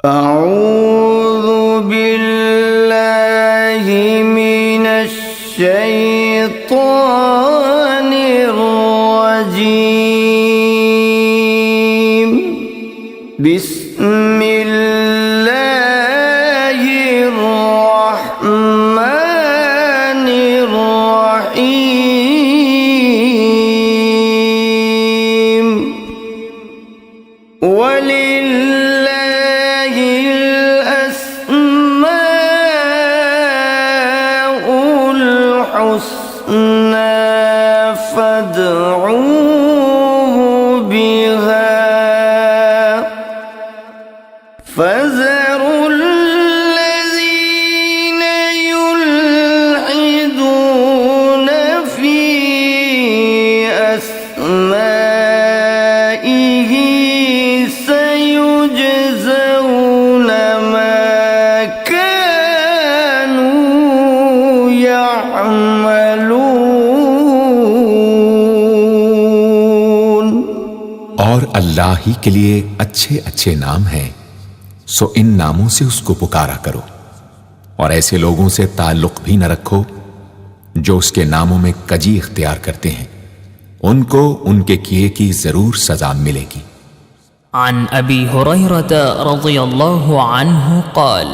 اعوذ باللہ من الشیطان الرجیم بسم اللہ الرحمن الرحیم وَلِلَّهِ الْأَسْمَاءُ الْحُسْنَى فَادْعُوهُ بِهَا فَذَرُوا الَّذِينَ يُلْحِدُونَ فِي أَسْمَائِهِ سيجزون ما كانوا يعملون۔ اور اللہ ہی کے لیے اچھے اچھے نام ہیں، سو ان ناموں سے اس کو پکارا کرو، اور ایسے لوگوں سے تعلق بھی نہ رکھو جو اس کے ناموں میں کجی اختیار کرتے ہیں، ان کو ان کے کیے کی ضرور سزا ملے گی۔ عن ابی ہریرہ رضی اللہ عنہ قال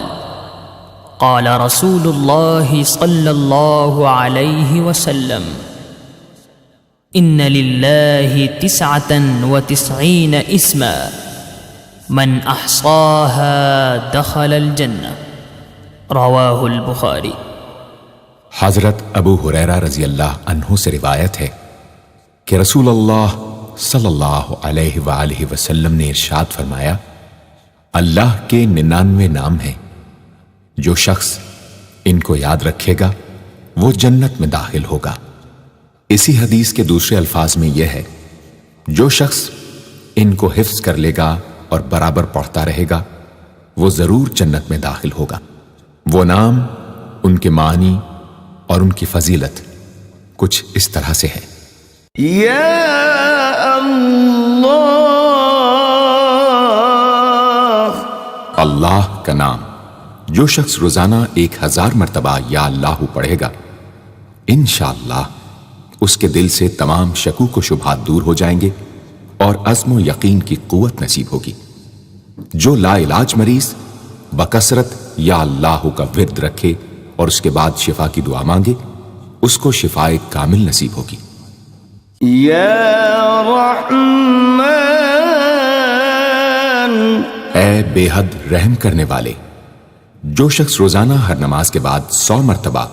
قال رسول اللہ صلی اللہ علیہ وسلم ان للہ 99 اسما من احصاها دخل الجنہ، رواہ البخاری۔ حضرت ابو ہریرہ رضی اللہ عنہ سے روایت ہے کہ رسول اللہ صلی اللہ علیہ وآلہ وسلم نے ارشاد فرمایا، اللہ کے 99 نام ہیں، جو شخص ان کو یاد رکھے گا وہ جنت میں داخل ہوگا۔ اسی حدیث کے دوسرے الفاظ میں یہ ہے، جو شخص ان کو حفظ کر لے گا اور برابر پڑھتا رہے گا وہ ضرور جنت میں داخل ہوگا۔ وہ نام، ان کے معنی اور ان کی فضیلت کچھ اس طرح سے ہے۔ یا اللہ کا نام جو شخص روزانہ 1000 مرتبہ یا اللہ پڑھے گا، انشاءاللہ اس کے دل سے تمام شکوک و شبہات دور ہو جائیں گے اور عزم و یقین کی قوت نصیب ہوگی۔ جو لا علاج مریض بکثرت یا اللہ کا ورد رکھے اور اس کے بعد شفا کی دعا مانگے، اس کو شفائے کامل نصیب ہوگی۔ یا رحمان، اے بے حد رحم کرنے والے، جو شخص روزانہ ہر نماز کے بعد 100 مرتبہ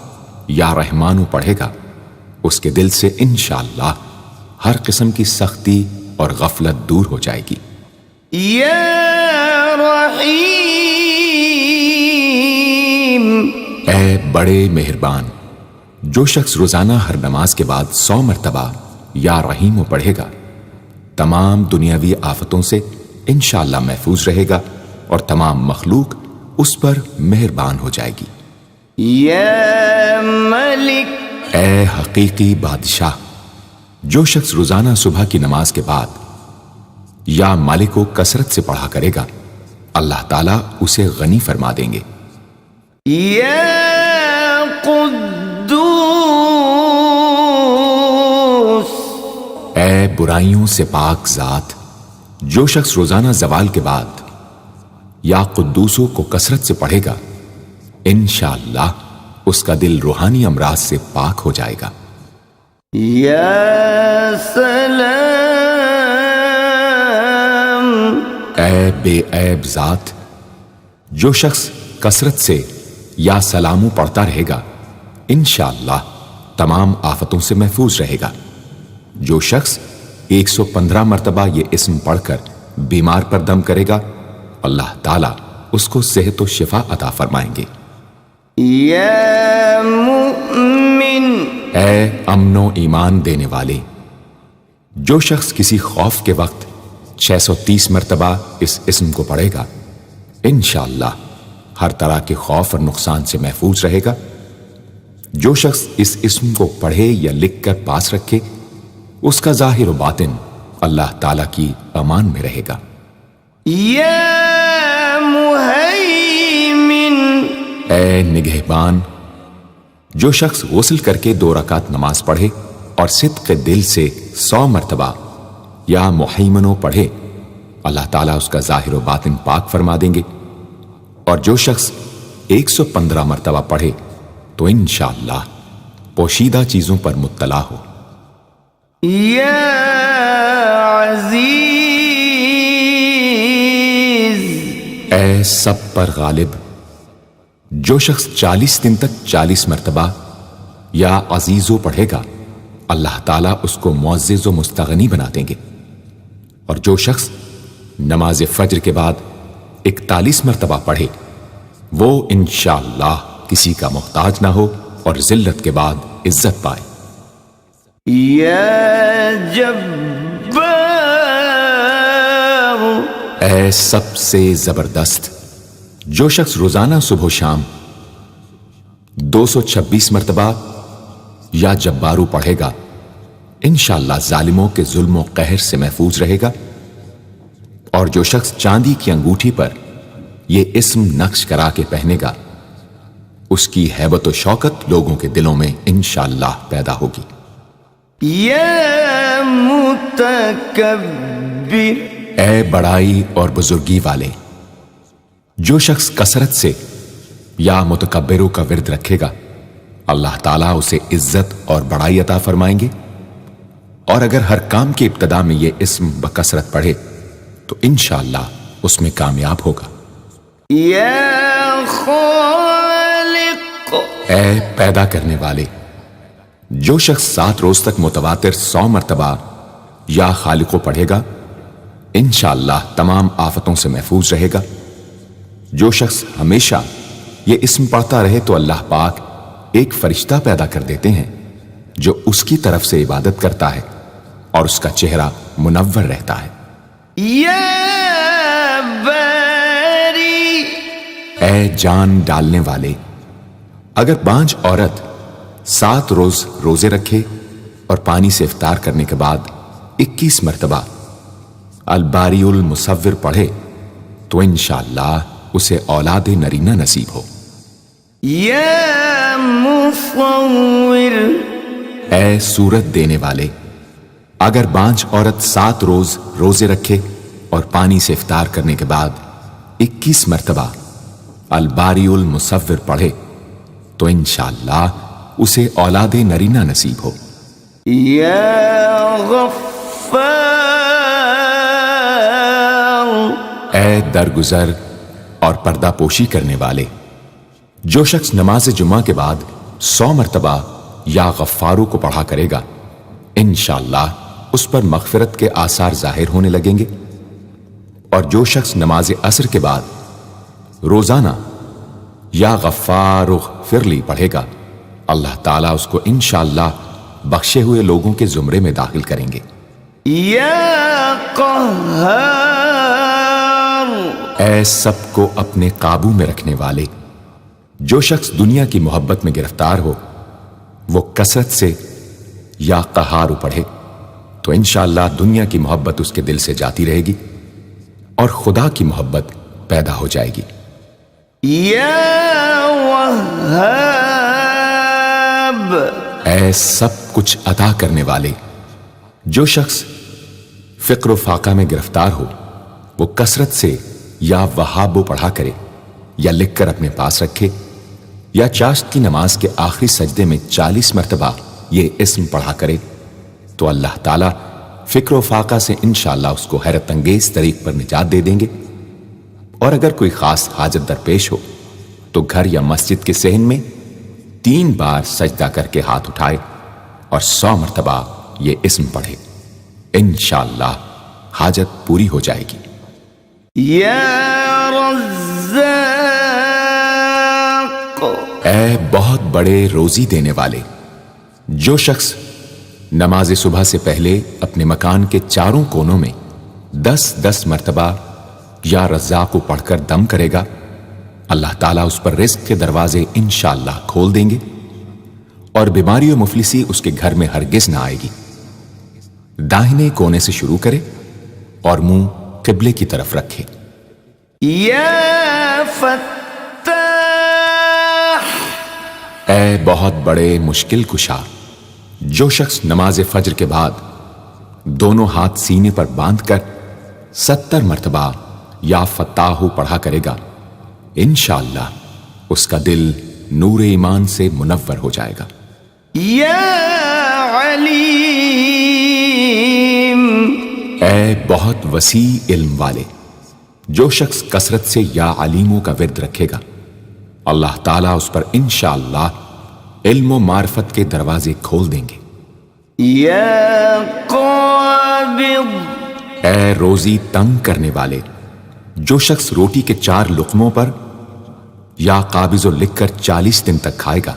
یا رحمانو پڑھے گا، اس کے دل سے انشاءاللہ ہر قسم کی سختی اور غفلت دور ہو جائے گی۔ یا رحیم، اے بڑے مہربان، جو شخص روزانہ ہر نماز کے بعد 100 مرتبہ یا رحیم پڑھے گا، تمام دنیاوی آفتوں سے انشاءاللہ محفوظ رہے گا اور تمام مخلوق اس پر مہربان ہو جائے گی۔ یا ملک، اے حقیقی بادشاہ، جو شخص روزانہ صبح کی نماز کے بعد یا مالک کو کثرت سے پڑھا کرے گا، اللہ تعالیٰ اسے غنی فرما دیں گے۔ یا قدوس، اے برائیوں سے پاک ذات، جو شخص روزانہ زوال کے بعد یا قدوسوں کو کثرت سے پڑھے گا، انشاءاللہ اس کا دل روحانی امراض سے پاک ہو جائے گا۔ یا سلام، اے بے عیب ذات، جو شخص کثرت سے یا سلامو پڑھتا رہے گا، انشاءاللہ تمام آفتوں سے محفوظ رہے گا۔ جو شخص 115 مرتبہ یہ اسم پڑھ کر بیمار پر دم کرے گا، اللہ تعالیٰ اس کو صحت و شفا عطا فرمائیں گے۔ یا مؤمن، اے امن و ایمان دینے والے، جو شخص کسی خوف کے وقت 630 مرتبہ اس اسم کو پڑھے گا، انشاءاللہ ہر طرح کے خوف اور نقصان سے محفوظ رہے گا۔ جو شخص اس اسم کو پڑھے یا لکھ کر پاس رکھے، اس کا ظاہر و باطن اللہ تعالیٰ کی امان میں رہے گا۔ یا مهيمن اے نگہبان، جو شخص غسل کر کے 2 رکعت نماز پڑھے اور صدق دل سے 100 مرتبہ یا محیمنو پڑھے، اللہ تعالیٰ اس کا ظاہر و باطن پاک فرما دیں گے۔ اور جو شخص 115 مرتبہ پڑھے تو انشاءاللہ پوشیدہ چیزوں پر مطلع ہو۔ يا عزيز اے سب پر غالب، جو شخص 40 دن تک 40 مرتبہ یا عزیزو پڑھے گا، اللہ تعالیٰ اس کو معزز و مستغنی بنا دیں گے۔ اور جو شخص نماز فجر کے بعد 41 مرتبہ پڑھے، وہ انشاءاللہ کسی کا محتاج نہ ہو اور ذلت کے بعد عزت پائے۔ يا جبار اے سب سے زبردست، جو شخص روزانہ صبح و شام 226 مرتبہ یا جبارو پڑھے گا، انشاءاللہ ظالموں کے ظلم و قہر سے محفوظ رہے گا۔ اور جو شخص چاندی کی انگوٹھی پر یہ اسم نقش کرا کے پہنے گا، اس کی ہیبت و شوکت لوگوں کے دلوں میں انشاءاللہ پیدا ہوگی۔ يا متكبر اے بڑائی اور بزرگی والے، جو شخص کثرت سے یا متکبروں کا ورد رکھے گا، اللہ تعالیٰ اسے عزت اور بڑائی عطا فرمائیں گے۔ اور اگر ہر کام کی ابتدا میں یہ اسم بکثرت پڑھے تو انشاءاللہ اس میں کامیاب ہوگا۔ يا خالق اے پیدا کرنے والے، جو شخص 7 روز تک متواتر 100 مرتبہ یا خالقو پڑھے گا، انشاءاللہ تمام آفتوں سے محفوظ رہے گا۔ جو شخص ہمیشہ یہ اسم پڑھتا رہے تو اللہ پاک ایک فرشتہ پیدا کر دیتے ہیں جو اس کی طرف سے عبادت کرتا ہے اور اس کا چہرہ منور رہتا ہے۔ يا باري اے جان ڈالنے والے، اگر بانجھ عورت 7 روز روزے رکھے اور پانی سے افطار کرنے کے بعد 21 مرتبہ الباری المصور پڑھے تو انشاءاللہ اسے اولاد نرینہ نصیب ہو۔ يا مصور اے صورت دینے والے، اگر بانجھ عورت 7 روز روزے رکھے اور پانی سے افطار کرنے کے بعد 21 مرتبہ الباری المصور پڑھے تو انشاءاللہ اسے اولاد نرینہ نصیب ہو۔ يا غفار اے درگزر اور پردہ پوشی کرنے والے، جو شخص نماز جمعہ کے بعد 100 مرتبہ یا غفارو کو پڑھا کرے گا، انشاءاللہ اس پر مغفرت کے آثار ظاہر ہونے لگیں گے۔ اور جو شخص نماز عصر کے بعد روزانہ یا غفار اغفر لی پڑھے گا، اللہ تعالیٰ اس کو انشاءاللہ بخشے ہوئے لوگوں کے زمرے میں داخل کریں گے۔ يا قهار اے سب کو اپنے قابو میں رکھنے والے، جو شخص دنیا کی محبت میں گرفتار ہو وہ کثرت سے یا قہارو پڑھے تو انشاءاللہ دنیا کی محبت اس کے دل سے جاتی رہے گی اور خدا کی محبت پیدا ہو جائے گی۔ يا وهاب اے سب کچھ عطا کرنے والے، جو شخص فقر و فاقہ میں گرفتار ہو وہ کثرت سے یا وہابو پڑھا کرے یا لکھ کر اپنے پاس رکھے یا چاشت کی نماز کے آخری سجدے میں 40 مرتبہ یہ اسم پڑھا کرے تو اللہ تعالیٰ فکر و فاقہ سے انشاءاللہ اس کو حیرت انگیز طریق پر نجات دے دیں گے۔ اور اگر کوئی خاص حاجت درپیش ہو تو گھر یا مسجد کے صحن میں 3 بار سجدہ کر کے ہاتھ اٹھائے اور 100 مرتبہ یہ اسم پڑھے، انشاءاللہ حاجت پوری ہو جائے گی۔ يا رزاق اے بہت بڑے روزی دینے والے، جو شخص نماز صبح سے پہلے اپنے مکان کے چاروں کونوں میں 10 مرتبہ یا رزاق کو پڑھ کر دم کرے گا، اللہ تعالیٰ اس پر رزق کے دروازے انشاءاللہ کھول دیں گے اور بیماری و مفلسی اس کے گھر میں ہرگز نہ آئے گی۔ داہنے کونے سے شروع کرے اور منہ قبلے کی طرف رکھے۔ یا فتاح، اے بہت بڑے مشکل کشا، جو شخص نماز فجر کے بعد دونوں ہاتھ سینے پر باندھ کر 70 مرتبہ یا فتاح پڑھا کرے گا، انشاءاللہ اس کا دل نور ایمان سے منور ہو جائے گا۔ یا علیم، اے بہت وسیع علم والے، جو شخص کثرت سے یا علیموں کا ورد رکھے گا، اللہ تعالیٰ اس پر انشاءاللہ علم و معرفت کے دروازے کھول دیں گے۔ یا قابض، اے روزی تنگ کرنے والے، جو شخص روٹی کے 4 لقموں پر یا قابض لکھ کر 40 دن تک کھائے گا،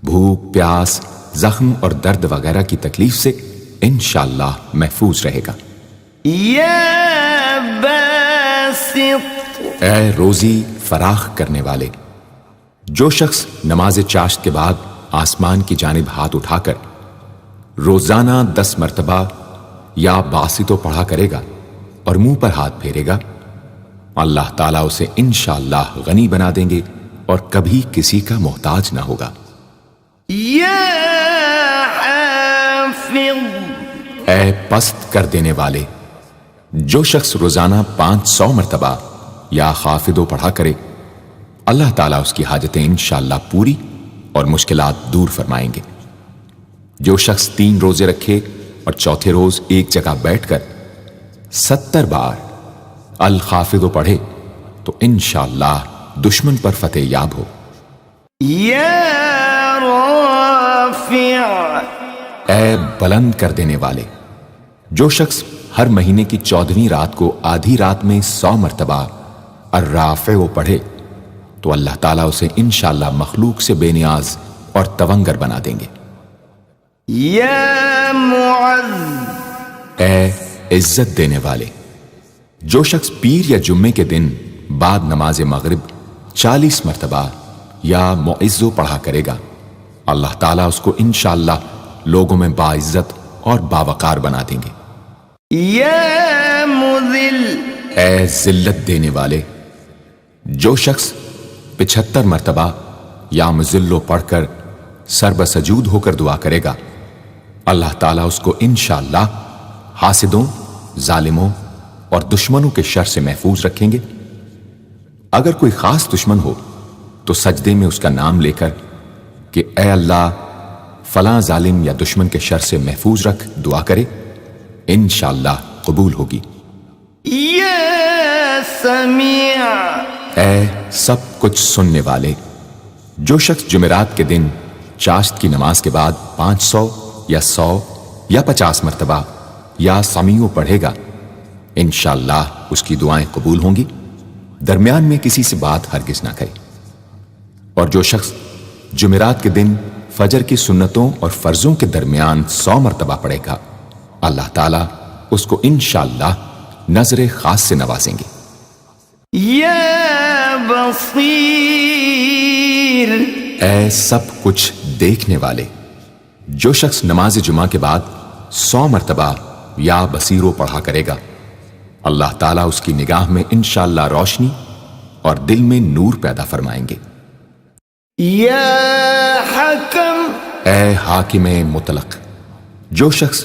بھوک، پیاس، زخم اور درد وغیرہ کی تکلیف سے انشاءاللہ محفوظ رہے گا۔ یا باسط، اے روزی فراخ کرنے والے، جو شخص نماز چاشت کے بعد آسمان کی جانب ہاتھ اٹھا کر روزانہ 10 مرتبہ یا باسطو پڑھا کرے گا اور منہ پر ہاتھ پھیرے گا، اللہ تعالیٰ اسے انشاءاللہ غنی بنا دیں گے اور کبھی کسی کا محتاج نہ ہوگا۔ یا حافظ، اے پست کر دینے والے، جو شخص روزانہ 500 مرتبہ یا خافضو پڑھا کرے، اللہ تعالیٰ اس کی حاجتیں انشاءاللہ پوری اور مشکلات دور فرمائیں گے۔ جو شخص 3 روزے رکھے اور چوتھے روز ایک جگہ بیٹھ کر 70 بار الخافضو پڑھے تو انشاءاللہ دشمن پر فتح یاب ہو۔ یا رافع، اے بلند کر دینے والے، جو شخص ہر مہینے کی 14ویں رات کو آدھی رات میں 100 مرتبہ الرافع پڑھے تو اللہ تعالیٰ اسے انشاءاللہ مخلوق سے بے نیاز اور تونگر بنا دیں گے۔ یا معز، اے عزت دینے والے، جو شخص پیر یا جمعے کے دن بعد نماز مغرب 40 مرتبہ یا معزو پڑھا کرے گا، اللہ تعالیٰ اس کو انشاءاللہ لوگوں میں باعزت اور باوقار بنا دیں گے۔ یا مذل، اے ذلت دینے والے، جو شخص 75 مرتبہ یا مذلو پڑھ کر سر بسجود ہو کر دعا کرے گا، اللہ تعالیٰ اس کو انشاءاللہ حاسدوں، ظالموں اور دشمنوں کے شر سے محفوظ رکھیں گے۔ اگر کوئی خاص دشمن ہو تو سجدے میں اس کا نام لے کر کہ اے اللہ فلاں ظالم یا دشمن کے شر سے محفوظ رکھ دعا کرے، انشاءاللہ قبول ہوگی۔ یا سمیع، اے سب کچھ سننے والے، جو شخص جمعرات کے دن چاشت کی نماز کے بعد 500 یا 100 یا 50 مرتبہ یا سمیع پڑھے گا، انشاءاللہ اس کی دعائیں قبول ہوں گی، درمیان میں کسی سے بات ہرگز نہ کرے۔ اور جو شخص جمعرات کے دن فجر کی سنتوں اور فرضوں کے درمیان 100 مرتبہ پڑھے گا، اللہ تعالیٰ اس کو انشاءاللہ نظر خاص سے نوازیں گے۔ یا بصیر، اے سب کچھ دیکھنے والے، جو شخص نماز جمعہ کے بعد 100 مرتبہ یا بصیرو پڑھا کرے گا، اللہ تعالیٰ اس کی نگاہ میں انشاءاللہ روشنی اور دل میں نور پیدا فرمائیں گے۔ یا حکم، اے حاکم مطلق، جو شخص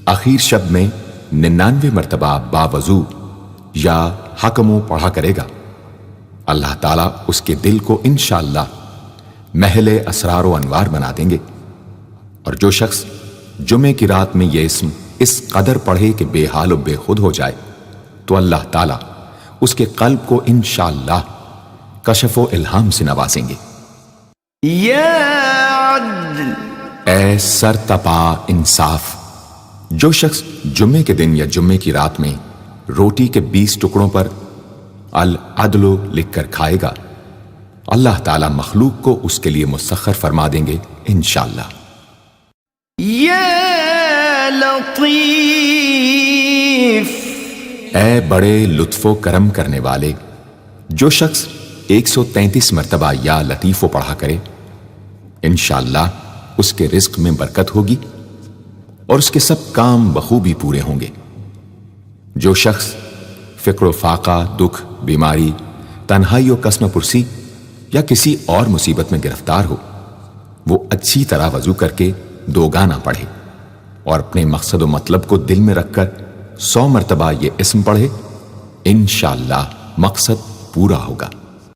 آخر شب میں 99 مرتبہ باوضو یا حکمو پڑھا کرے گا، اللہ تعالیٰ اس کے دل کو انشاءاللہ محل اسرار و انوار بنا دیں گے۔ اور جو شخص جمعے کی رات میں یہ اسم اس قدر پڑھے کہ بے حال و بے خود ہو جائے تو اللہ تعالیٰ اس کے قلب کو انشاءاللہ کشف و الہام سے نوازیں گے۔ یا عدل، اے سر تپا انصاف، جو شخص جمعے کے دن یا جمعے کی رات میں روٹی کے 20 ٹکڑوں پر العدل لکھ کر کھائے گا، اللہ تعالیٰ مخلوق کو اس کے لیے مسخر فرما دیں گے انشاءاللہ۔ یا لطیف، اے بڑے لطف و کرم کرنے والے، جو شخص 133 مرتبہ یا لطیفو پڑھا کرے، انشاءاللہ اس کے رزق میں برکت ہوگی اور اس کے سب کام بخوبی پورے ہوں گے۔ جو شخص فقر و فاقہ، دکھ، بیماری، تنہائی و قسم پرسی یا کسی اور مصیبت میں گرفتار ہو، وہ اچھی طرح وضو کر کے 2 گانا پڑھے اور اپنے مقصد و مطلب کو دل میں رکھ کر 100 مرتبہ یہ اسم پڑھے، انشاءاللہ مقصد پورا ہوگا۔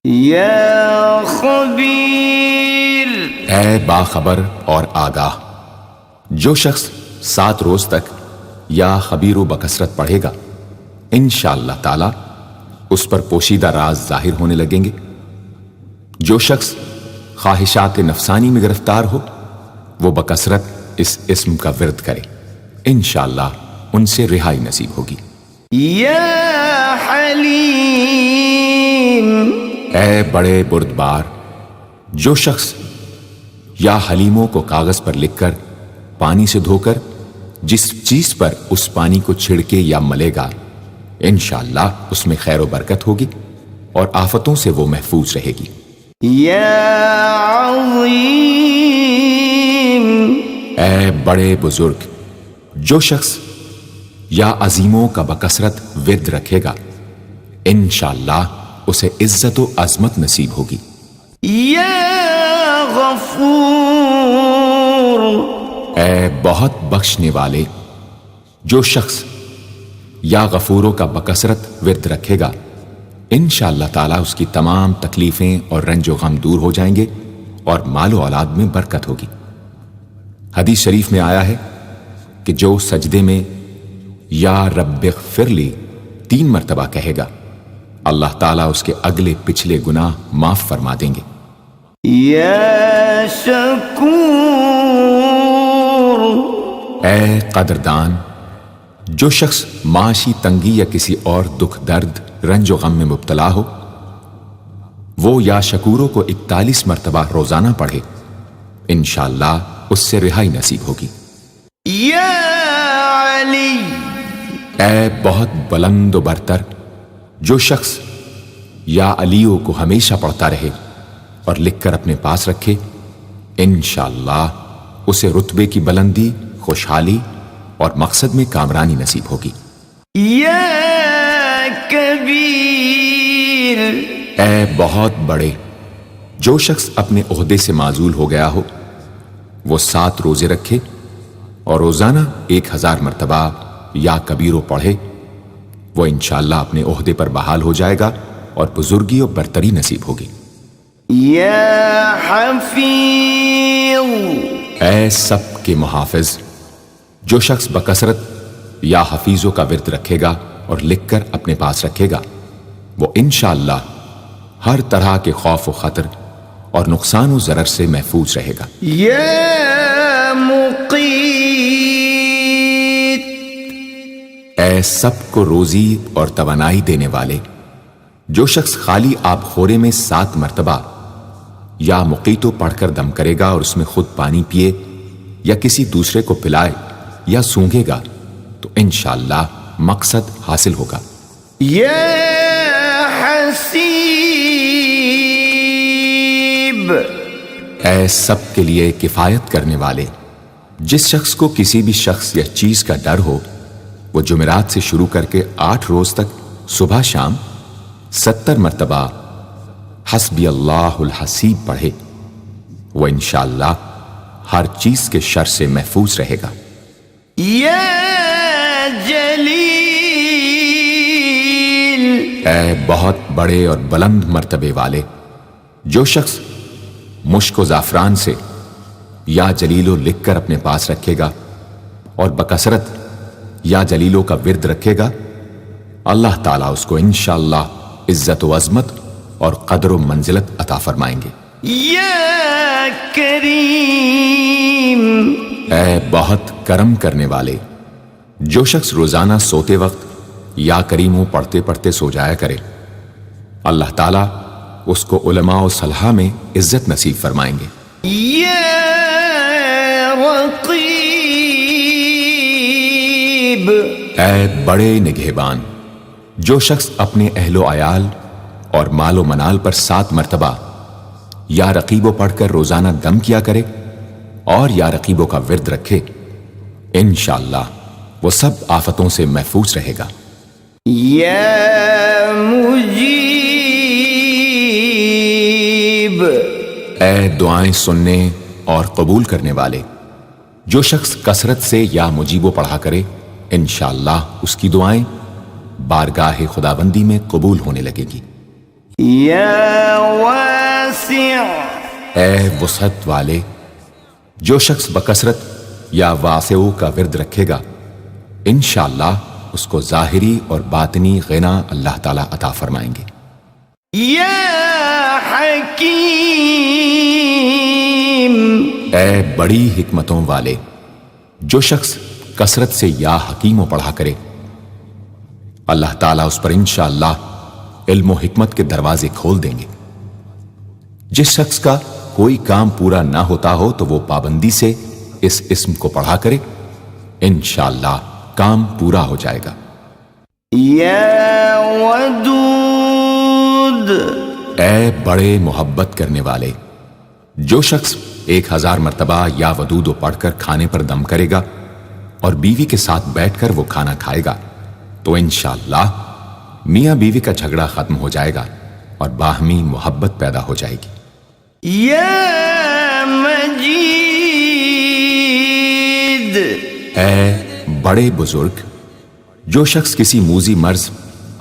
یا خبیر، اے باخبر اور آگاہ، جو شخص 7 روز تک یا خبیر و بکثرت پڑھے گا، انشاءاللہ تعالی اس پر پوشیدہ راز ظاہر ہونے لگیں گے۔ جو شخص خواہشات نفسانی میں گرفتار ہو، وہ بکثرت اس اسم کا ورد کرے، انشاءاللہ ان سے رہائی نصیب ہوگی۔ یا حلیم، اے بڑے بردبار، جو شخص یا حلیموں کو کاغذ پر لکھ کر پانی سے دھو کر جس چیز پر اس پانی کو چھڑکے یا ملے گا، انشاءاللہ اس میں خیر و برکت ہوگی اور آفتوں سے وہ محفوظ رہے گی۔ یا عظیم، اے بڑے بزرگ، جو شخص یا عظیموں کا بکثرت ورد رکھے گا، انشاءاللہ اسے عزت و عظمت نصیب ہوگی۔ یا غفور، اے بہت بخشنے والے، جو شخص یا غفوروں کا بکثرت ورد رکھے گا، انشاءاللہ تعالی اس کی تمام تکلیفیں اور رنج و غم دور ہو جائیں گے اور مال و اولاد میں برکت ہوگی۔ حدیث شریف میں آیا ہے کہ جو سجدے میں یا رب اغفر لی 3 مرتبہ کہے گا، اللہ تعالیٰ اس کے اگلے پچھلے گناہ معاف فرما دیں گے۔ یا شکور، اے قدردان، جو شخص معاشی تنگی یا کسی اور دکھ درد رنج و غم میں مبتلا ہو، وہ یا شکوروں کو 41 مرتبہ روزانہ پڑھے، انشاءاللہ اس سے رہائی نصیب ہوگی۔ یا علی، اے بہت بلند و برتر، جو شخص یا علیوں کو ہمیشہ پڑھتا رہے اور لکھ کر اپنے پاس رکھے، انشاءاللہ اسے رتبے کی بلندی، خوشحالی اور مقصد میں کامرانی نصیب ہوگی۔ یا کبیر، اے بہت بڑے، جو شخص اپنے عہدے سے معزول ہو گیا ہو، وہ 7 روزے رکھے اور روزانہ 1000 مرتبہ یا کبیرو پڑھے، وہ انشاءاللہ اپنے عہدے پر بحال ہو جائے گا اور بزرگی و برتری نصیب ہوگی۔ یا حفیظ، اے سب کے محافظ، جو شخص بکثرت یا حفیظوں کا ورد رکھے گا اور لکھ کر اپنے پاس رکھے گا، وہ انشاءاللہ ہر طرح کے خوف و خطر اور نقصان و ضرر سے محفوظ رہے گا۔ یا مقیت، اے سب کو روزی اور توانائی دینے والے، جو شخص خالی آب خورے میں 7 مرتبہ یا مقیتو پڑھ کر دم کرے گا اور اس میں خود پانی پیے یا کسی دوسرے کو پلائے یا سونگے گا، تو انشاءاللہ مقصد حاصل ہوگا۔ یا حسیب، اے سب کے لیے کفایت کرنے والے، جس شخص کو کسی بھی شخص یا چیز کا ڈر ہو، وہ جمعرات سے شروع کر کے 8 روز تک صبح شام 70 مرتبہ حسبی اللہ الحسیب پڑھے، وہ انشاءاللہ ہر چیز کے شر سے محفوظ رہے گا۔ یا جلیل، اے بہت بڑے اور بلند مرتبے والے، جو شخص مشک و زعفران سے یا جلیلو لکھ کر اپنے پاس رکھے گا اور بکثرت یا جلیلوں کا ورد رکھے گا، اللہ تعالیٰ اس کو انشاءاللہ عزت و عظمت اور قدر و منزلت عطا فرمائیں گے۔ یا کریم، اے بہت کرم کرنے والے، جو شخص روزانہ سوتے وقت یا کریموں پڑھتے پڑھتے سو جایا کرے، اللہ تعالیٰ اس کو علماء و صلحاء میں عزت نصیب فرمائیں گے۔ یا رقیب، اے بڑے نگہبان، جو شخص اپنے اہل و عیال اور مال و منال پر 7 مرتبہ یا رقیبو پڑھ کر روزانہ دم کیا کرے اور یا رقیبوں کا ورد رکھے، انشاءاللہ وہ سب آفتوں سے محفوظ رہے گا۔ یا مجیب، اے دعائیں سننے اور قبول کرنے والے، جو شخص کثرت سے یا مجیبو پڑھا کرے انشاءاللہ اس کی دعائیں بارگاہ خداوندی میں قبول ہونے لگے گی۔ یا واسع، اے وسعت والے، جو شخص بکثرت یا واسعو کا ورد رکھے گا انشاءاللہ اس کو ظاہری اور باطنی غنا اللہ تعالیٰ عطا فرمائیں گے۔ یا حکیم، اے بڑی حکمتوں والے، جو شخص کثرت سے یا حکیمو پڑھا کرے اللہ تعالیٰ اس پر انشاءاللہ علم و حکمت کے دروازے کھول دیں گے۔ جس شخص کا کوئی کام پورا نہ ہوتا ہو تو وہ پابندی سے اس اسم کو پڑھا کرے انشاءاللہ کام پورا ہو جائے گا۔ یا ودود، اے بڑے محبت کرنے والے، جو شخص 1000 مرتبہ یا ودود پڑھ کر کھانے پر دم کرے گا اور بیوی کے ساتھ بیٹھ کر وہ کھانا کھائے گا تو انشاءاللہ میاں بیوی کا جھگڑا ختم ہو جائے گا اور باہمی محبت پیدا ہو جائے گی۔ یا مجید، اے بڑے بزرگ، جو شخص کسی موذی مرض،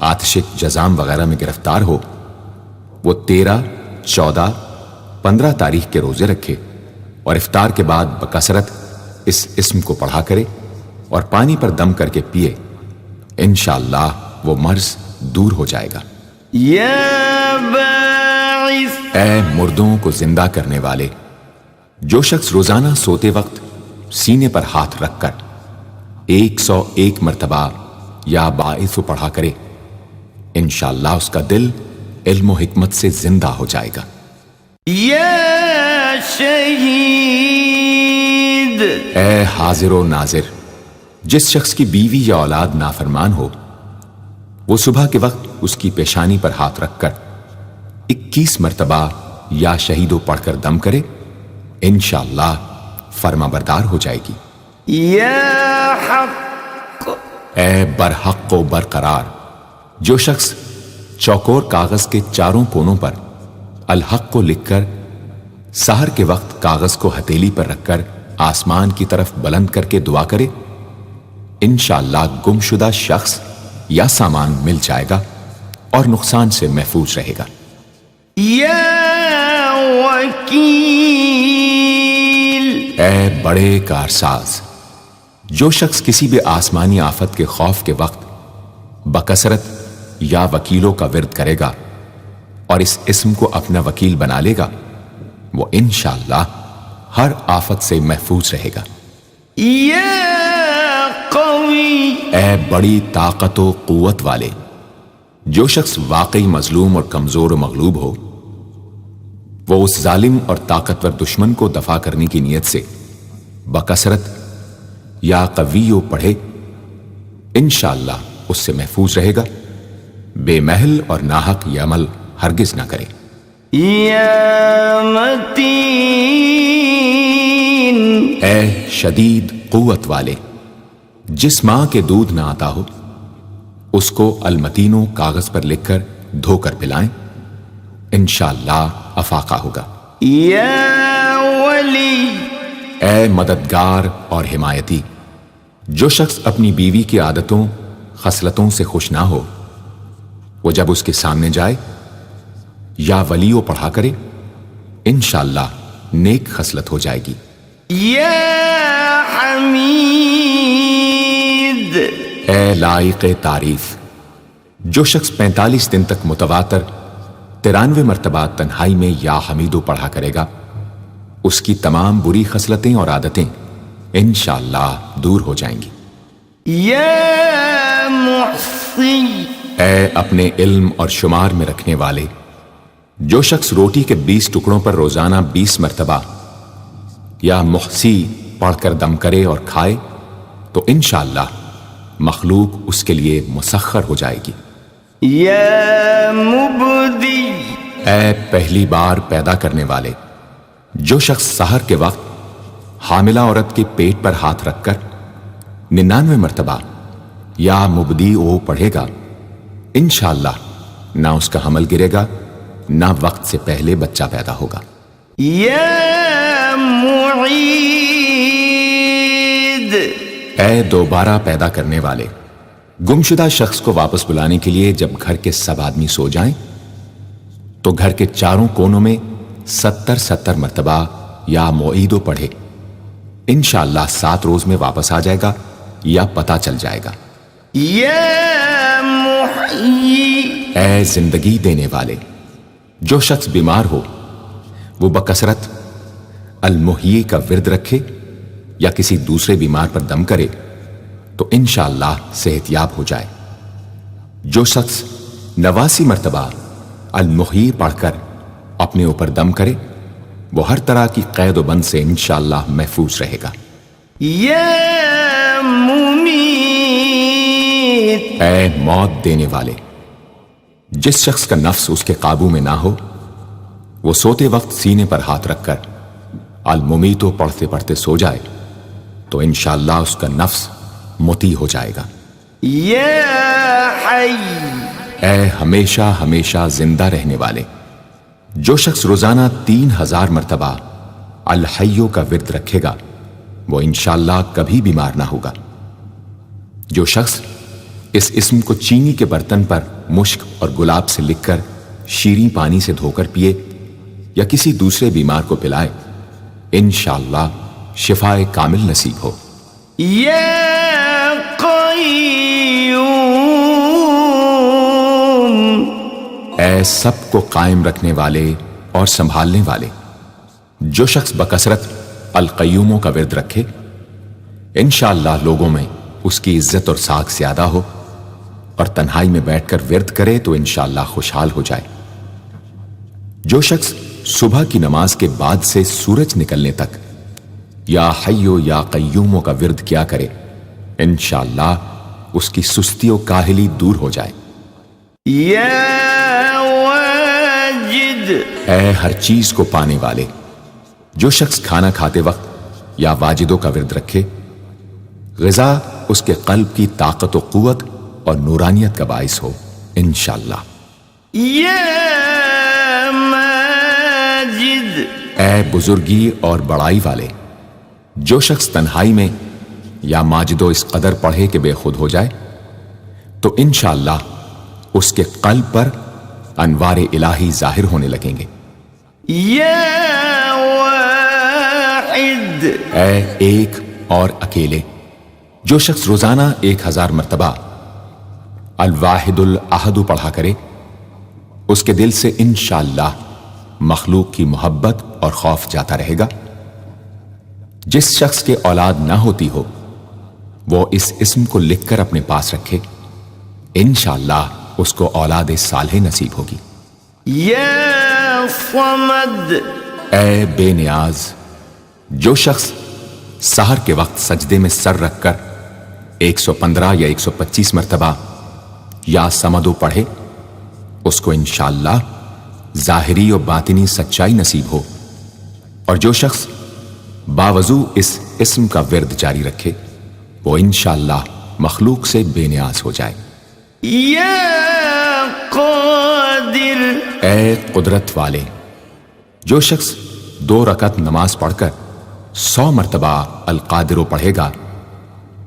آتشک، جزام وغیرہ میں گرفتار ہو وہ 13، 14، 15 تاریخ کے روزے رکھے اور افطار کے بعد بکثرت اس اسم کو پڑھا کرے اور پانی پر دم کر کے پیے انشاءاللہ وہ مرض دور ہو جائے گا۔ یا باعث، اے مردوں کو زندہ کرنے والے، جو شخص روزانہ سوتے وقت سینے پر ہاتھ رکھ کر 101 مرتبہ یا باعث پڑھا کرے انشاءاللہ اس کا دل علم و حکمت سے زندہ ہو جائے گا۔ یا شہید، اے حاضر و ناظر، جس شخص کی بیوی یا اولاد نافرمان ہو وہ صبح کے وقت اس کی پیشانی پر ہاتھ رکھ کر 21 مرتبہ یا شہیدو پڑھ کر دم کرے انشاءاللہ فرما بردار ہو جائے گی۔ یا حق، اے برحق و برقرار، جو شخص چوکور کاغذ کے چاروں کونوں پر الحق کو لکھ کر سحر کے وقت کاغذ کو ہتھیلی پر رکھ کر آسمان کی طرف بلند کر کے دعا کرے انشاءاللہ گم شدہ شخص یا سامان مل جائے گا اور نقصان سے محفوظ رہے گا۔ یا وکیل، اے بڑے کارساز، جو شخص کسی بھی آسمانی آفت کے خوف کے وقت بکثرت یا وکیلوں کا ورد کرے گا اور اس اسم کو اپنا وکیل بنا لے گا وہ انشاءاللہ ہر آفت سے محفوظ رہے گا۔ یا قوی، اے بڑی طاقت و قوت والے، جو شخص واقعی مظلوم اور کمزور و مغلوب ہو وہ اس ظالم اور طاقتور دشمن کو دفاع کرنے کی نیت سے بکثرت یا قویو پڑھے انشاءاللہ اس سے محفوظ رہے گا، بے محل اور ناحق یہ عمل ہرگز نہ کرے۔ یا متین، اے شدید قوت والے، جس ماں کے دودھ نہ آتا ہو اس کو المتینو کاغذ پر لکھ کر دھو کر پلائیں انشاءاللہ افاقہ ہوگا۔ یا ولی، اے مددگار اور حمایتی، جو شخص اپنی بیوی کی عادتوں خصلتوں سے خوش نہ ہو وہ جب اس کے سامنے جائے یا ولیو پڑھا کرے انشاءاللہ نیک خصلت ہو جائے گی۔ یا حمید، اے لائق تعریف، جو شخص 45 دن تک متواتر 93 مرتبہ تنہائی میں یا حمیدو پڑھا کرے گا اس کی تمام بری خصلتیں اور عادتیں انشاءاللہ دور ہو جائیں گی۔ یا محصی، اے اپنے علم اور شمار میں رکھنے والے، جو شخص روٹی کے 20 ٹکڑوں پر روزانہ 20 مرتبہ یا محصی پڑھ کر دم کرے اور کھائے تو انشاءاللہ مخلوق اس کے لیے مسخر ہو جائے گی۔ یا مبدی، اے پہلی بار پیدا کرنے والے، جو شخص سحر کے وقت حاملہ عورت کے پیٹ پر ہاتھ رکھ کر 99 مرتبہ یا مبدی او پڑھے گا انشاءاللہ نہ اس کا حمل گرے گا نہ وقت سے پہلے بچہ پیدا ہوگا۔ یا معید، اے دوبارہ پیدا کرنے والے، گمشدہ شخص کو واپس بلانے کے لیے جب گھر کے سب آدمی سو جائیں تو گھر کے چاروں کونوں میں 70 مرتبہ یا معیدو پڑھے، انشاءاللہ 7 روز میں واپس آ جائے گا یا پتہ چل جائے گا۔ یا محیی، اے زندگی دینے والے، جو شخص بیمار ہو وہ بکثرت المحیی کا ورد رکھے یا کسی دوسرے بیمار پر دم کرے تو انشاءاللہ صحت یاب ہو جائے۔ جو شخص 89 مرتبہ المحیی پڑھ کر اپنے اوپر دم کرے وہ ہر طرح کی قید و بند سے انشاءاللہ محفوظ رہے گا۔ یا ممیت، اے موت دینے والے، جس شخص کا نفس اس کے قابو میں نہ ہو وہ سوتے وقت سینے پر ہاتھ رکھ کر الممیتو پڑھتے پڑھتے سو جائے تو انشاءاللہ اس کا نفس مطیع ہو جائے گا۔ یا حی، اے ہمیشہ ہمیشہ زندہ رہنے والے، جو شخص روزانہ 3000 مرتبہ الحیو کا ورد رکھے گا وہ انشاءاللہ کبھی بیمار نہ ہوگا۔ جو شخص اس اسم کو چینی کے برتن پر مشک اور گلاب سے لکھ کر شیریں پانی سے دھو کر پیے یا کسی دوسرے بیمار کو پلائے انشاءاللہ شفاء کامل نصیب ہو۔ یا قیوم، اے سب کو قائم رکھنے والے اور سنبھالنے والے، جو شخص بکثرت القیوموں کا ورد رکھے انشاءاللہ لوگوں میں اس کی عزت اور ساکھ زیادہ ہو، اور تنہائی میں بیٹھ کر ورد کرے تو انشاءاللہ خوشحال ہو جائے۔ جو شخص صبح کی نماز کے بعد سے سورج نکلنے تک یا حیو یا قیوموں کا ورد کیا کرے انشاءاللہ اس کی سستی و کاہلی دور ہو جائے۔ یا واجد، اے ہر چیز کو پانے والے، جو شخص کھانا کھاتے وقت یا واجدوں کا ورد رکھے غذا اس کے قلب کی طاقت و قوت اور نورانیت کا باعث ہو انشاءاللہ۔ یا ماجد، اے بزرگی اور بڑائی والے، جو شخص تنہائی میں یا ماجدو اس قدر پڑھے کہ بے خود ہو جائے تو انشاءاللہ اس کے قلب پر انوار الہی ظاہر ہونے لگیں گے۔ یا واحد، اے ایک اور اکیلے، جو شخص روزانہ 1000 مرتبہ الواحد الاحد پڑھا کرے اس کے دل سے انشاءاللہ مخلوق کی محبت اور خوف جاتا رہے گا۔ جس شخص کے اولاد نہ ہوتی ہو وہ اس اسم کو لکھ کر اپنے پاس رکھے انشاءاللہ اس کو اولاد صالح نصیب ہوگی۔ یا صمد، اے بے نیاز، جو شخص سحر کے وقت سجدے میں سر رکھ کر 115 یا 125 مرتبہ یا سمدو پڑھے اس کو انشاءاللہ ظاہری و باطنی سچائی نصیب ہو، اور جو شخص باوضو اس اسم کا ورد جاری رکھے وہ انشاءاللہ مخلوق سے بے نیاز ہو جائے۔ یا قادر، اے قدرت والے، جو شخص 2 رکعت نماز پڑھ کر 100 مرتبہ القادر پڑھے گا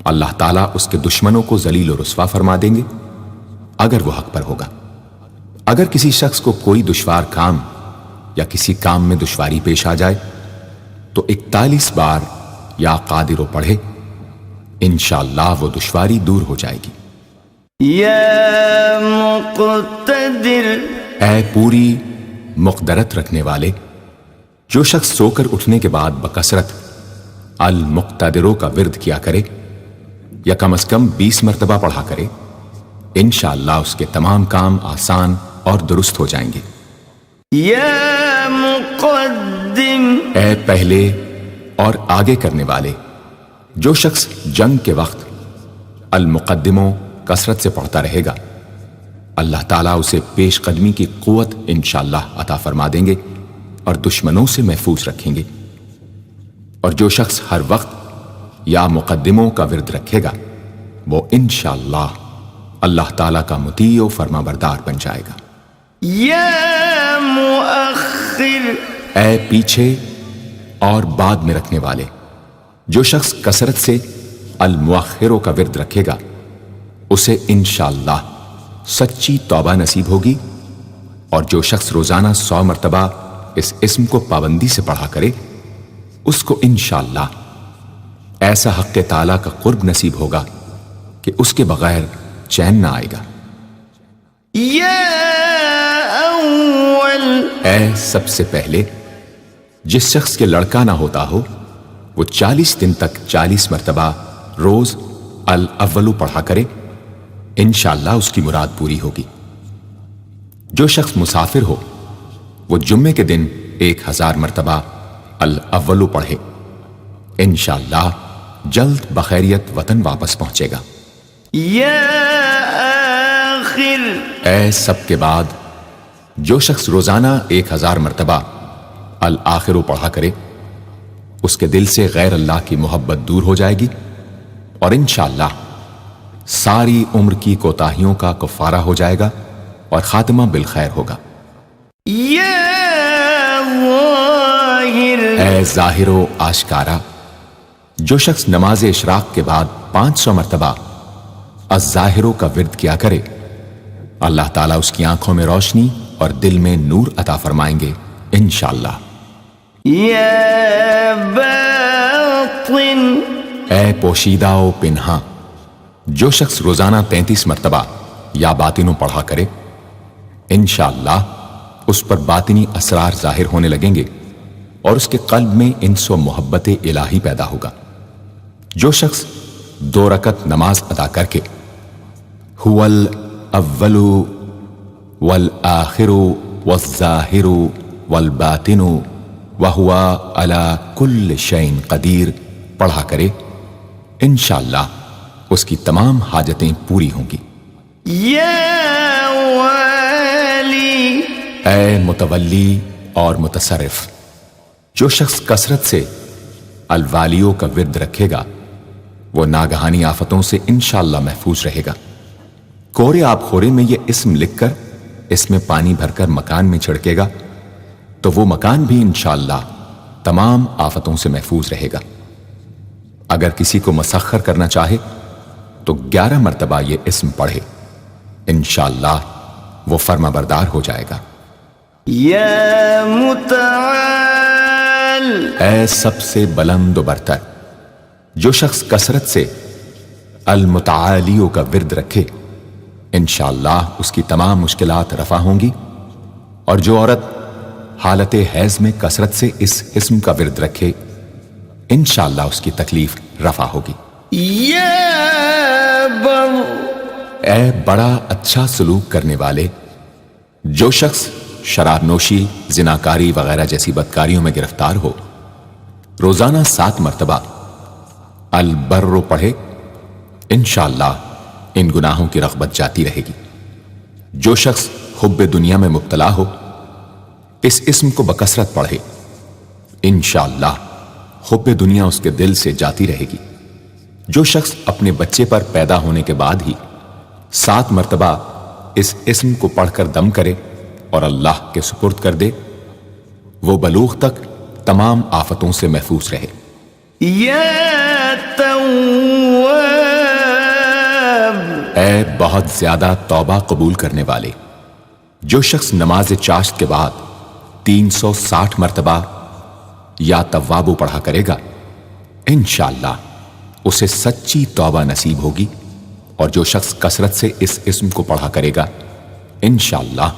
اللہ تعالیٰ اس کے دشمنوں کو ذلیل و رسوا فرما دیں گے اگر وہ حق پر ہوگا۔ اگر کسی شخص کو کوئی دشوار کام یا کسی کام میں دشواری پیش آ جائے تو 41 بار یا قادر پڑھے انشاءاللہ وہ دشواری دور ہو جائے گی۔ یا مقتدر، اے پوری مقدرت رکھنے والے، جو شخص سو کر اٹھنے کے بعد بکثرت المقتدروں کا ورد کیا کرے یا کم از کم 20 مرتبہ پڑھا کرے انشاءاللہ اس کے تمام کام آسان اور درست ہو جائیں گے۔ یا مقدم، اے پہلے اور آگے کرنے والے، جو شخص جنگ کے وقت المقدموں کثرت سے پڑھتا رہے گا اللہ تعالیٰ اسے پیش قدمی کی قوت انشاءاللہ عطا فرما دیں گے اور دشمنوں سے محفوظ رکھیں گے۔ اور جو شخص ہر وقت یا مقدموں کا ورد رکھے گا وہ انشاءاللہ اللہ تعالیٰ کا مطیع و فرما بردار بن جائے گا۔ یا مؤخر، اے پیچھے اور بعد میں رکھنے والے، جو شخص کثرت سے المؤخروں کا ورد رکھے گا اسے انشاءاللہ سچی توبہ نصیب ہوگی، اور جو شخص روزانہ 100 مرتبہ اس اسم کو پابندی سے پڑھا کرے اس کو انشاءاللہ ایسا حق تعالیٰ کا قرب نصیب ہوگا کہ اس کے بغیر چین نہ آئے گا۔ یا اول، اے سب سے پہلے جس شخص کے لڑکا نہ ہوتا ہو وہ 40 دن تک 40 مرتبہ روز الاولو پڑھا کرے، انشاءاللہ اس کی مراد پوری ہوگی۔ جو شخص مسافر ہو وہ جمعے کے دن 1000 مرتبہ الاولو پڑھے، انشاءاللہ جلد بخیریت وطن واپس پہنچے گا۔ یا آخر، اے سب کے بعد جو شخص روزانہ 1000 مرتبہ الآخرو پڑھا کرے اس کے دل سے غیر اللہ کی محبت دور ہو جائے گی، اور انشاءاللہ ساری عمر کی کوتاہیوں کا کفارہ ہو جائے گا اور خاتمہ بالخیر ہوگا۔ یا ظاہر، اے ظاہر و آشکارا، جو شخص نماز اشراق کے بعد 500 مرتبہ الظاہروں کا ورد کیا کرے اللہ تعالیٰ اس کی آنکھوں میں روشنی اور دل میں نور عطا فرمائیں گے انشاءاللہ۔ یا باطن، اے پوشیدہ و پنہاں، جو شخص روزانہ 33 مرتبہ یا باطنوں پڑھا کرے انشاءاللہ اس پر باطنی اسرار ظاہر ہونے لگیں گے اور اس کے قلب میں انس و محبت الہی پیدا ہوگا۔ جو شخص 2 رکعت نماز ادا کر کے هو الاول والآخر والظاہر والباطن وهو على كل شيء قدیر پڑھا کرے انشاءاللہ اس کی تمام حاجتیں پوری ہوں گی۔ یا والی، اے متولی اور متصرف، جو شخص کثرت سے الوالیوں کا ورد رکھے گا وہ ناگہانی آفتوں سے انشاءاللہ محفوظ رہے گا۔ کورے آب خورے میں یہ اسم لکھ کر اس میں پانی بھر کر مکان میں چھڑکے گا تو وہ مکان بھی انشاءاللہ تمام آفتوں سے محفوظ رہے گا۔ اگر کسی کو مسخر کرنا چاہے تو 11 مرتبہ یہ اسم پڑھے، انشاءاللہ وہ فرما بردار ہو جائے گا۔ یا متعال، اے سب سے بلند و برتر، جو شخص کثرت سے المتعالیوں کا ورد رکھے انشاءاللہ اس کی تمام مشکلات رفع ہوں گی، اور جو عورت حالت حیض میں کثرت سے اس اسم کا ورد رکھے انشاءاللہ اس کی تکلیف رفع ہوگی۔ یا بر، اے بڑا اچھا سلوک کرنے والے، جو شخص شراب نوشی، زناکاری وغیرہ جیسی بدکاریوں میں گرفتار ہو روزانہ 7 مرتبہ البر پڑھے انشاءاللہ ان گناہوں کی رغبت جاتی رہے گی۔ جو شخص حب دنیا میں مبتلا ہو اس اسم کو بکثرت پڑھے انشاءاللہ حب دنیا اس کے دل سے جاتی رہے گی۔ جو شخص اپنے بچے پر پیدا ہونے کے بعد ہی 7 مرتبہ اس اسم کو پڑھ کر دم کرے اور اللہ کے سپرد کر دے وہ بلوغ تک تمام آفتوں سے محفوظ رہے۔ یا تواب، اے بہت زیادہ توبہ قبول کرنے والے، جو شخص نماز چاشت کے بعد 360 مرتبہ یا توابو پڑھا کرے گا انشاءاللہ اسے سچی توبہ نصیب ہوگی، اور جو شخص کثرت سے اس اسم کو پڑھا کرے گا انشاءاللہ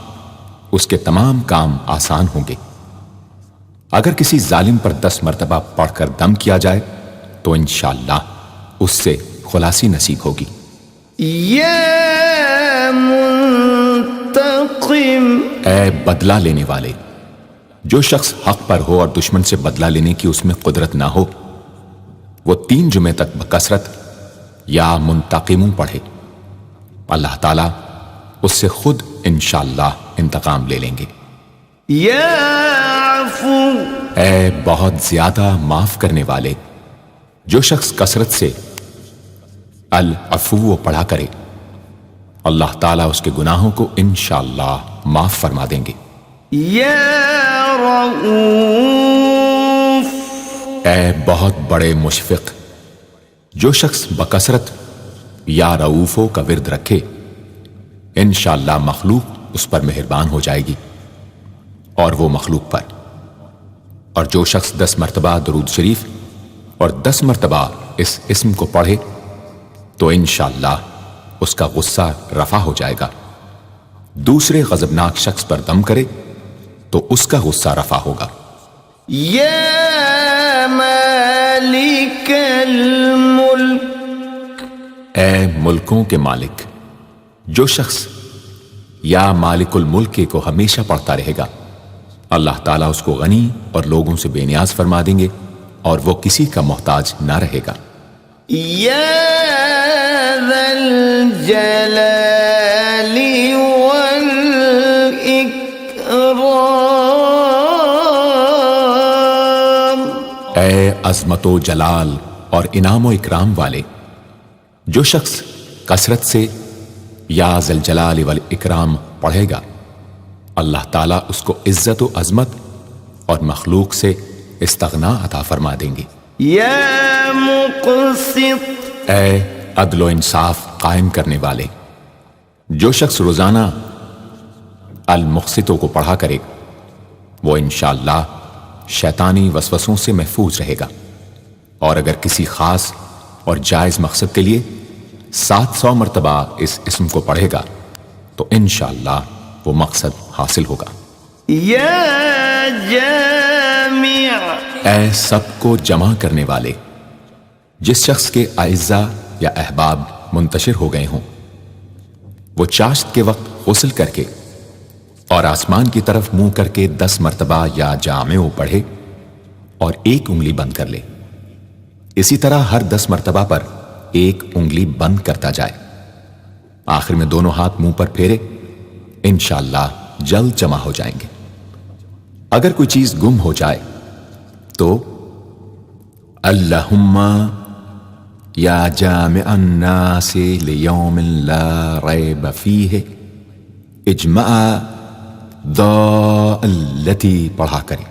اس کے تمام کام آسان ہوں گے۔ اگر کسی ظالم پر 10 مرتبہ پڑھ کر دم کیا جائے تو انشاءاللہ اس سے خلاصی نصیب ہوگی۔ یا منتقم، اے بدلہ لینے والے، جو شخص حق پر ہو اور دشمن سے بدلہ لینے کی اس میں قدرت نہ ہو وہ 3 جمعے تک بکثرت یا منتقموں پڑھے، اللہ تعالیٰ اس سے خود انشاءاللہ انتقام لے لیں گے۔ یا عفو، اے بہت زیادہ معاف کرنے والے، جو شخص کثرت سے العفو پڑھا کرے اللہ تعالیٰ اس کے گناہوں کو انشاءاللہ معاف فرما دیں گے۔ یا رؤوف، اے بہت بڑے مشفق، جو شخص بکثرت یا رؤوفو کا ورد رکھے انشاءاللہ مخلوق اس پر مہربان ہو جائے گی، اور وہ مخلوق پر۔ اور جو شخص 10 مرتبہ درود شریف اور 10 مرتبہ اس اسم کو پڑھے تو انشاءاللہ اس کا غصہ رفع ہو جائے گا۔ دوسرے غضبناک شخص پر دم کرے تو اس کا غصہ رفع ہوگا۔ یا مالک الملک، اے ملکوں کے مالک، جو شخص یا مالک الملک کو ہمیشہ پڑھتا رہے گا اللہ تعالیٰ اس کو غنی اور لوگوں سے بے نیاز فرما دیں گے اور وہ کسی کا محتاج نہ رہے گا۔ یا ذا الجلال والاکرام، اے عظمت و جلال اور انعام و اکرام والے، جو شخص کثرت سے یا ذا الجلال والاکرام پڑھے گا اللہ تعالیٰ اس کو عزت و عظمت اور مخلوق سے استغنا عطا فرما دیں گے۔ یا مقسط، اے عدل و انصاف قائم کرنے والے، جو شخص روزانہ المقسطوں کو پڑھا کرے وہ انشاءاللہ شیطانی وسوسوں سے محفوظ رہے گا، اور اگر کسی خاص اور جائز مقصد کے لیے 700 مرتبہ اس اسم کو پڑھے گا تو انشاءاللہ وہ مقصد حاصل ہوگا۔ یا جامع، اے سب کو جمع کرنے والے، جس شخص کے اعزاء یا احباب منتشر ہو گئے ہوں وہ چاشت کے وقت غسل کر کے اور آسمان کی طرف منہ کر کے 10 مرتبہ یا جامع پڑھے اور 1 انگلی بند کر لے۔ اسی طرح ہر 10 مرتبہ پر 1 انگلی بند کرتا جائے، آخر میں دونوں ہاتھ منہ پر پھیرے، انشاءاللہ جلد جمع ہو جائیں گے۔ اگر کوئی چیز گم ہو جائے تو اللہم یا جامع الناس لیوم لا ریب فیہ اجمع التی پڑھا کرے،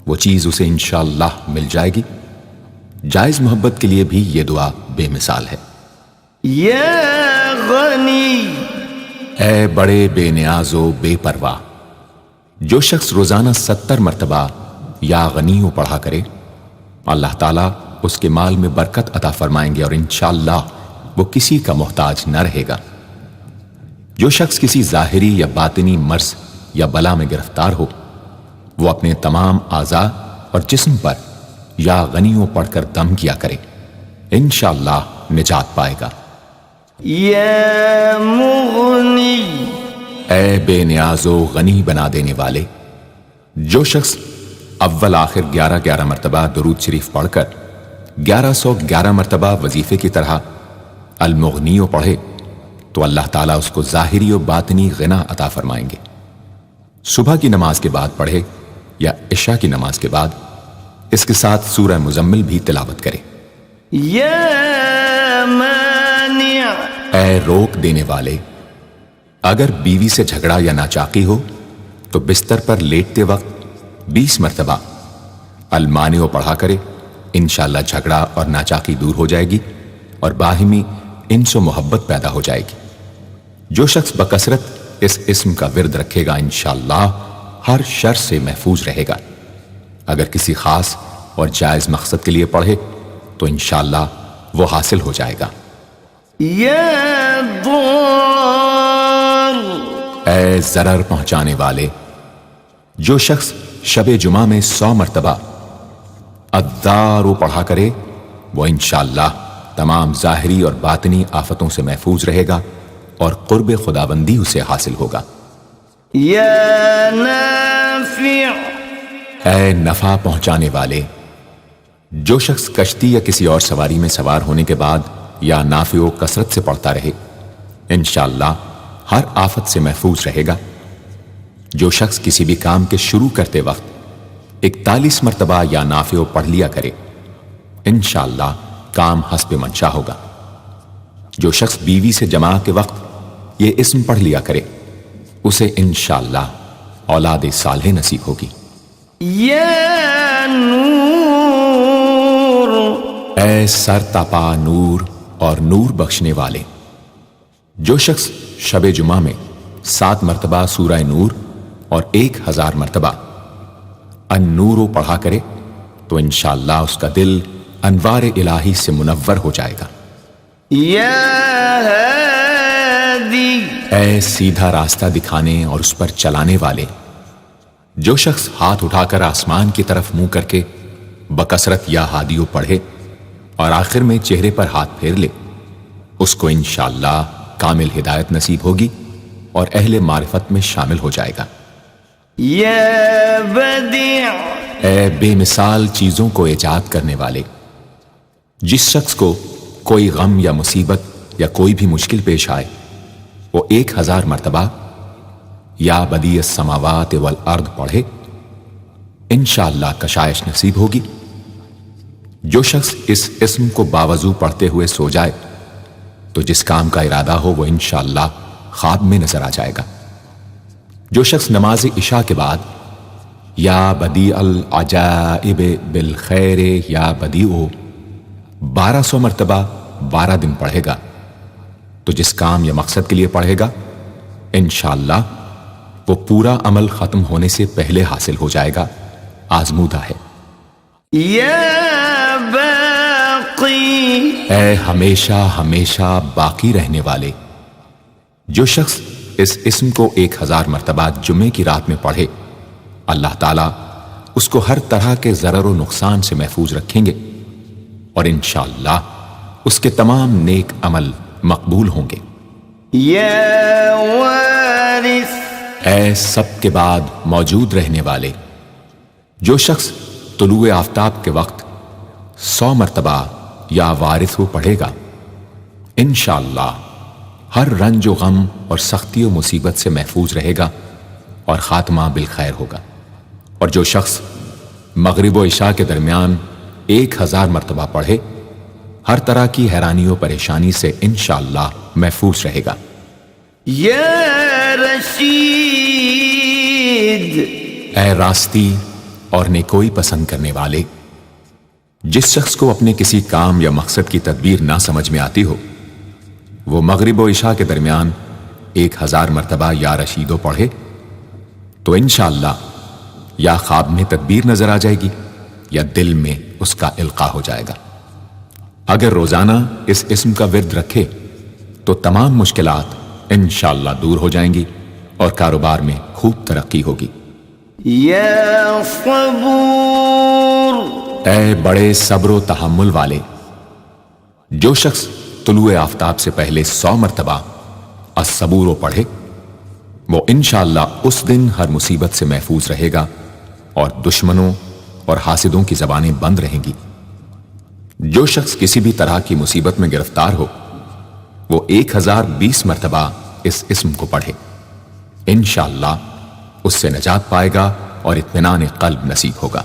وہ چیز اسے انشاءاللہ مل جائے گی۔ جائز محبت کے لیے بھی یہ دعا بے مثال ہے۔ یا غنی، اے بڑے بے نیاز و بے پرواہ، جو شخص روزانہ 70 مرتبہ یا غنیوں پڑھا کرے اللہ تعالیٰ اس کے مال میں برکت عطا فرمائیں گے اور انشاءاللہ وہ کسی کا محتاج نہ رہے گا۔ جو شخص کسی ظاہری یا باطنی مرض یا بلا میں گرفتار ہو وہ اپنے تمام اعضاء اور جسم پر یا غنیوں پڑھ کر دم کیا کرے، انشاءاللہ نجات پائے گا۔ یا مغنی، اے بے نیاز و غنی بنا دینے والے، جو شخص اول آخر 11 مرتبہ درود شریف پڑھ کر 1111 مرتبہ وظیفے کی طرح المغنی پڑھے تو اللہ تعالیٰ اس کو ظاہری و باطنی غنا عطا فرمائیں گے۔ صبح کی نماز کے بعد پڑھے یا عشاء کی نماز کے بعد اس کے ساتھ سورہ مزمل بھی تلاوت کرے۔ یا مانع، اے روک دینے والے، اگر بیوی سے جھگڑا یا ناچاقی ہو تو بستر پر لیٹتے وقت 20 مرتبہ المانع پڑھا کرے، انشاءاللہ جھگڑا اور ناچاقی دور ہو جائے گی اور باہمی انس و محبت پیدا ہو جائے گی۔ جو شخص بکثرت اس اسم کا ورد رکھے گا انشاءاللہ ہر شر سے محفوظ رہے گا۔ اگر کسی خاص اور جائز مقصد کے لیے پڑھے تو انشاءاللہ وہ حاصل ہو جائے گا۔ یا ضار، اے ضرر پہنچانے والے، جو شخص شب جمعہ میں 100 مرتبہ الدار پڑھا کرے وہ انشاءاللہ تمام ظاہری اور باطنی آفتوں سے محفوظ رہے گا اور قرب خداوندی اسے حاصل ہوگا۔ یا نافع، اے نفع پہنچانے والے، جو شخص کشتی یا کسی اور سواری میں سوار ہونے کے بعد یا نافع و کثرت سے پڑھتا رہے انشاءاللہ ہر آفت سے محفوظ رہے گا۔ جو شخص کسی بھی کام کے شروع کرتے وقت 41 مرتبہ یا نافع پڑھ لیا کرے انشاءاللہ کام حسب منشا ہوگا۔ جو شخص بیوی سے جماع کے وقت یہ اسم پڑھ لیا کرے، اسے انشاءاللہ اولاد صالح نصیب ہوگی۔ یا نور، اے سر تپا نور اور نور بخشنے والے، جو شخص شب جمعہ میں 7 مرتبہ سورہ نور اور 1000 مرتبہ النور پڑھا کرے تو انشاءاللہ اس کا دل انوار الہی سے منور ہو جائے گا۔ یا ہادی، اے سیدھا راستہ دکھانے اور اس پر چلانے والے، جو شخص ہاتھ اٹھا کر آسمان کی طرف منہ کر کے بکثرت یا ہادیو پڑھے اور آخر میں چہرے پر ہاتھ پھیر لے، اس کو انشاءاللہ کامل ہدایت نصیب ہوگی اور اہل معرفت میں شامل ہو جائے گا۔ یا بدیع، اے بے مثال چیزوں کو ایجاد کرنے والے، جس شخص کو کوئی غم یا مصیبت یا کوئی بھی مشکل پیش آئے وہ 1000 مرتبہ یا بدیع السماوات والارض پڑھے، انشاءاللہ کشائش نصیب ہوگی۔ جو شخص اس اسم کو باوضو پڑھتے ہوئے سو جائے تو جس کام کا ارادہ ہو وہ انشاءاللہ خواب میں نظر آ جائے گا۔ جو شخص نماز عشاء کے بعد یا بدیع العجائب بالخیر یا بدیع 1200 مرتبہ 12 دن پڑھے گا تو جس کام یا مقصد کے لیے پڑھے گا انشاءاللہ وہ پورا عمل ختم ہونے سے پہلے حاصل ہو جائے گا، آزمودہ ہے۔ یا باقی، اے ہمیشہ ہمیشہ باقی رہنے والے، جو شخص اس اسم کو 1000 مرتبہ جمعے کی رات میں پڑھے اللہ تعالیٰ اس کو ہر طرح کے ضرر و نقصان سے محفوظ رکھیں گے اور انشاءاللہ اس کے تمام نیک عمل مقبول ہوں گے۔ یا وارث، اے سب کے بعد موجود رہنے والے، جو شخص طلوع آفتاب کے وقت 100 مرتبہ یا وارث ہو پڑھے گا انشاءاللہ ہر رنج و غم اور سختی و مصیبت سے محفوظ رہے گا اور خاتمہ بالخیر ہوگا۔ اور جو شخص مغرب و عشاء کے درمیان 1000 مرتبہ پڑھے ہر طرح کی حیرانی و پریشانی سے انشاءاللہ محفوظ رہے گا۔ یا رشید، اے راستی اور نیکوئی پسند کرنے والے، جس شخص کو اپنے کسی کام یا مقصد کی تدبیر نہ سمجھ میں آتی ہو وہ مغرب و عشاء کے درمیان 1000 مرتبہ یا رشیدو پڑھے تو انشاءاللہ یا خواب میں تدبیر نظر آ جائے گی یا دل میں اس کا القاء ہو جائے گا۔ اگر روزانہ اس اسم کا ورد رکھے تو تمام مشکلات انشاءاللہ دور ہو جائیں گی اور کاروبار میں خوب ترقی ہوگی۔ یا صبور، اے بڑے صبر و تحمل والے، جو شخص طلوع آفتاب سے پہلے 100 مرتبہ الصبور پڑھے وہ انشاءاللہ اس دن ہر مصیبت سے محفوظ رہے گا اور دشمنوں اور حاسدوں کی زبانیں بند رہیں گی۔ جو شخص کسی بھی طرح کی مصیبت میں گرفتار ہو وہ 1020 مرتبہ اس اسم کو پڑھے، انشاءاللہ اس سے نجات پائے گا اور اطمینان قلب نصیب ہوگا۔